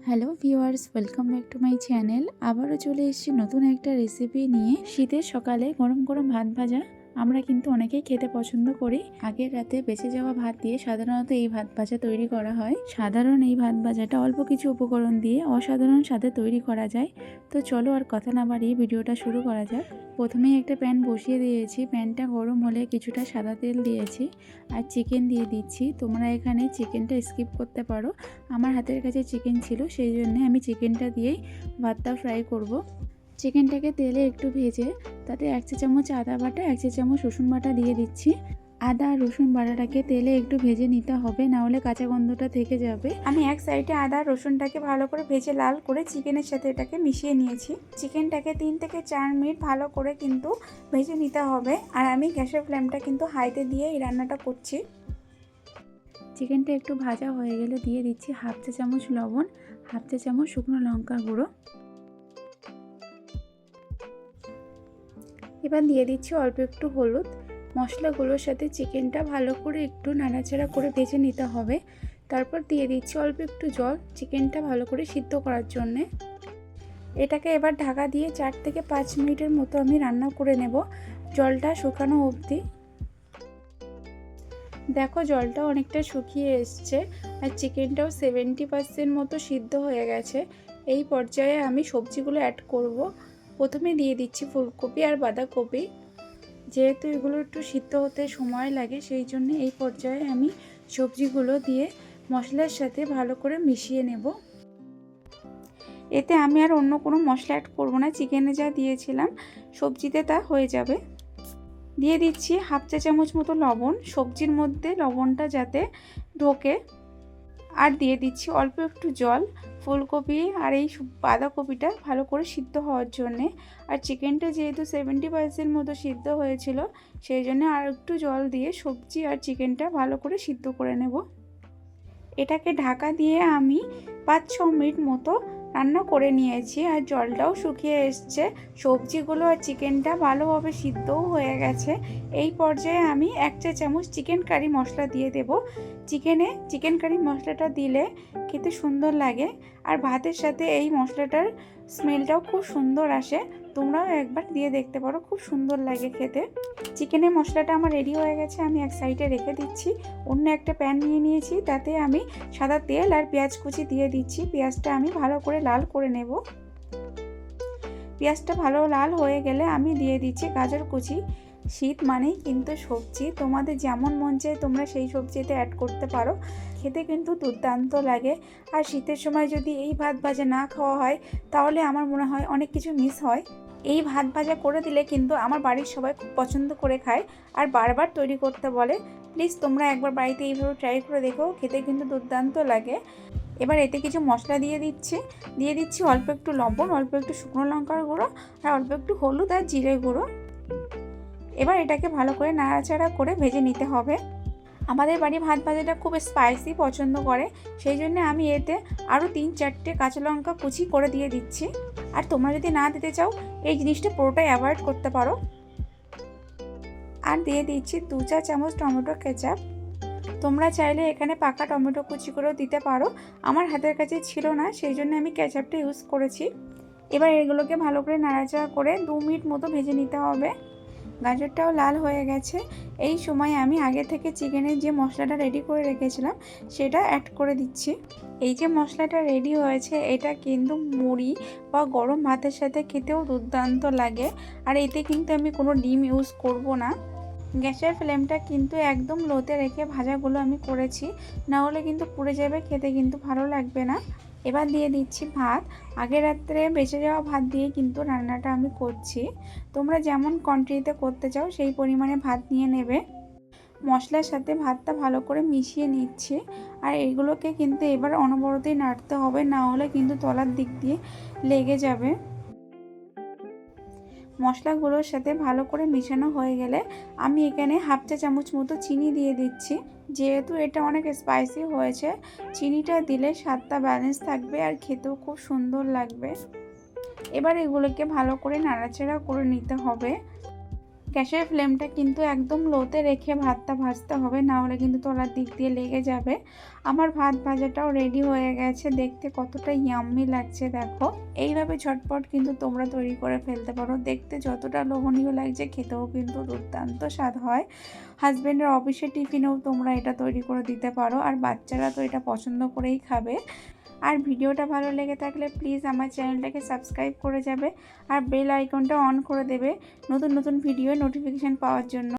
Hello viewers, welcome back to my channel. আবারও চলে এসেছি নতুন একটা রেসিপি নিয়ে। শীতের সকালে গরম গরম ভাত ভাজা আমরা কিন্তু অনেকেই খেতে পছন্দ করি। আগের রাতে বেঁচে যাওয়া ভাত দিয়ে সাধারণত এই ভাত ভাজা তৈরি করা হয়। সাধারণ এই ভাত ভাজাটা অল্প কিছু উপকরণ দিয়ে অসাধারণ স্বাদে তৈরি করা যায়। তো চলো আর কথা না বাড়িয়ে ভিডিওটা শুরু করা যাক। প্রথমেই একটা প্যান বসিয়ে দিয়েছি। প্যানটা গরম হলে কিছুটা সাদা তেল দিয়েছি আর চিকেন দিয়ে দিচ্ছি। তোমরা এখানে চিকেনটা স্কিপ করতে পারো, আমার হাতের কাছে চিকেন ছিল সেই জন্যে আমি চিকেনটা দিয়েই ভাতটা ফ্রাই করব। চিকেনটাকে তেলে একটু ভেজে তাতে 1 চা চামচ আদা বাটা, 1 চা চামচ রসুন বাটা দিয়ে দিচ্ছি। আদা আর রসুন বাটাটাকে তেলে একটু ভেজে নিতে হবে, না হলে কাঁচা গন্ধটা থেকে যাবে। আমি এক সাইডে আদা আর রসুনটাকে ভালো করে ভেজে লাল করে চিকেনের সাথে এটাকে মিশিয়ে নিয়েছি। চিকেনটাকে 3 থেকে 4 মিনিট ভালো করে কিন্তু ভেজে নিতে হবে। আর আমি গ্যাসের ফ্লেমটা কিন্তু হাইতে দিয়ে এই রান্নাটা করছি। চিকেনটা একটু ভাজা হয়ে গেলে দিয়ে দিচ্ছি 1/2 চা চামচ লবণ, 1/2 চা চামচ শুকনো লঙ্কার গুঁড়ো। এবার দিয়ে দিচ্ছি অল্প একটু হলুদ। মশলাগুলোর সাথে চিকেনটা ভালো করে একটু নাড়াচাড়া করে ভেজে নিতে হবে। তারপর দিয়ে দিচ্ছি অল্প একটু জল চিকেনটা ভালো করে সিদ্ধ করার জন্যে। এটাকে এবার ঢাকা দিয়ে 4 থেকে 5 মিনিটের মতো আমি রান্না করে নেব, জলটা শুকানো অবধি। দেখো জলটা অনেকটা শুকিয়ে এসছে আর চিকেনটাও 70% মতো সিদ্ধ হয়ে গেছে। এই পর্যায়ে আমি সবজিগুলো অ্যাড করব। প্রথমে দিয়ে দিচ্ছি ফুলকপি আর বাঁধাকপি। যেহেতু এগুলো একটু সিদ্ধ হতে সময় লাগে সেই জন্য এই পর্যায়ে আমি সবজিগুলো দিয়ে মশলার সাথে ভালো করে মিশিয়ে নেব। এতে আমি আর অন্য কোনো মশলা অ্যাড করব না, চিকেনে যা দিয়েছিলাম সবজিতে তা হয়ে যাবে। দিয়ে দিচ্ছি 1/2 চা চামচ মতো লবণ, সবজির মধ্যে লবণটা যাতে ঢোকে। আর দিয়ে দিচ্ছি অল্প একটু জল, ফুলকপি আর এই বাঁধাকপিটা ভালো করে সিদ্ধ হওয়ার জন্যে। আর চিকেনটা যেহেতু 70% মতো সিদ্ধ হয়েছিল সেই জন্য আর একটু জল দিয়ে সবজি আর চিকেনটা ভালো করে সিদ্ধ করে নেব। এটাকে ঢাকা দিয়ে আমি 5-6 মিনিট মতো রান্না করে নিয়েছি আর জলটাও শুকিয়ে এসছে। সবজিগুলো আর চিকেনটা ভালোভাবে সিদ্ধও হয়ে গেছে। এই পর্যায়ে আমি 1 চা চামচ চিকেন কারি মশলা দিয়ে দেব। চিকেন কারি মশলাটা দিলে খেতে সুন্দর লাগে আর ভাতের সাথে এই মশলাটার স্মেলটাও খুব সুন্দর আসে। তোমরাও একবার দিয়ে দেখতে পারো, খুব সুন্দর লাগে খেতে। চিকেনের মশলাটা আমার রেডি হয়ে গেছে, আমি এক সাইডে রেখে দিচ্ছি। অন্য একটা প্যান নিয়ে নিয়েছি, তাতে আমি সাদা তেল আর পেঁয়াজ কুচি দিয়ে দিচ্ছি। পেঁয়াজটা আমি ভালো করে লাল করে নেব। পেঁয়াজটা ভালো লাল হয়ে গেলে আমি দিয়ে দিচ্ছি গাজর কুচি। শীত মানেই কিন্তু সবজি, তোমাদের যেমন মন চায় তোমরা সেই সবজিতে অ্যাড করতে পারো, খেতে কিন্তু দুর্দান্ত লাগে। আর শীতের সময় যদি এই ভাত ভাজা না খাওয়া হয় তাহলে আমার মনে হয় অনেক কিছু মিস হয়। এই ভাত ভাজা করে দিলে কিন্তু আমার বাড়ির সবাই খুব পছন্দ করে খায় আর বারবার তৈরি করতে বলে। প্লিজ তোমরা একবার বাড়িতে এইভাবে ট্রাই করে দেখো, খেতে কিন্তু দুর্দান্ত লাগে। এবার এতে কিছু মশলা দিয়ে দিচ্ছি অল্প একটু লবণ, অল্প একটু শুকনো লঙ্কার গুঁড়ো আর অল্প একটু হলুদ আর জিরে গুঁড়ো। এবার এটাকে ভালো করে নাড়াচাড়া করে ভেজে নিতে হবে। আমাদের বাড়ি ভাত ভাজাটা খুব স্পাইসি পছন্দ করে, সেই জন্য আমি এতে আরও 3-4টে কাঁচা লঙ্কা কুচি করে দিয়ে দিচ্ছি। আর তোমরা যদি না দিতে চাও এই জিনিসটা পুরোটাই অ্যাভয়েড করতে পারো। আর দিয়ে দিচ্ছি 2 চা চামচ টমেটো কেচাপ। তোমরা চাইলে এখানে পাকা টমেটো কুচি করেও দিতে পারো, আমার হাতের কাছে ছিল না সেই জন্য আমি কেচাপটা ইউজ করেছি। এবার এগুলোকে ভালো করে নাড়াচাড়া করে 2 মিনিট মতো ভেজে নিতে হবে। গাজরটাও লাল হয়ে গেছে। এই সময় আমি আগে থেকে চিকেনের যে মশলাটা রেডি করে রেখেছিলাম সেটা অ্যাড করে দিচ্ছি। এই যে মশলাটা রেডি হয়েছে এটা কিন্তু মুড়ি বা গরম ভাতের সাথে খেতেও দুর্দান্ত লাগে। আর এতে কিন্তু আমি কোনো ডিম ইউজ করব না। গ্যাসের ফ্লেমটা কিন্তু একদম লোতে রেখে ভাজাগুলো আমি করেছি, না হলে কিন্তু পুড়ে যাবে, খেতে কিন্তু ভালো লাগবে না। এবার দিয়ে দিচ্ছি ভাত। আগের রাত্রে বেঁচে যাওয়া ভাত দিয়ে কিন্তু রান্নাটা আমি করছি। তোমরা যেমন কোয়ান্টিটিতে করতে চাও সেই পরিমাণে ভাত নিয়ে নেবে। মশলার সাথে ভাতটা ভালো করে মিশিয়ে নিচ্ছি। আর এগুলোকে কিন্তু এবার অনবরতই নাড়তে হবে, না হলে কিন্তু তলার দিক দিয়ে লেগে যাবে। মশলাগুলোর সাথে ভালো করে মেশানো হয়ে গেলে আমি এখানে 1/2 চা চামচ মতো চিনি দিয়ে দিচ্ছি। যেহেতু এটা অনেক স্পাইসি হয়েছে, চিনিটা দিলে স্বাদটা ব্যালেন্স থাকবে আর খেতেও খুব সুন্দর লাগবে। এবার এগুলোকে ভালো করে নাড়াচাড়া করে নিতে হবে। গ্যাসের ফ্লেমটা কিন্তু একদম লোতে রেখে ভাতটা ভাজতে হবে, না হলে কিন্তু তলার দিক দিয়ে লেগে যাবে। আমার ভাত ভাজাটাও রেডি হয়ে গেছে, দেখতে কতটা ইয়াম্মি লাগছে দেখো। এইভাবে ঝটপট কিন্তু তোমরা তৈরি করে ফেলতে পারো, দেখতে যতটা লোভনীয় লাগছে খেতেও কিন্তু দুর্দান্ত স্বাদ হয়। হাজব্যান্ডের অফিসের টিফিনেও তোমরা এটা তৈরি করে দিতে পারো, আর বাচ্চারা তো এটা পছন্দ করেই খাবে। আর ভিডিওটা ভালো লেগে থাকলে প্লিজ আমার চ্যানেলটাকে সাবস্ক্রাইব করে যাবে আর বেল আইকনটা অন করে দেবে নতুন নতুন ভিডিও নোটিফিকেশান পাওয়ার জন্য।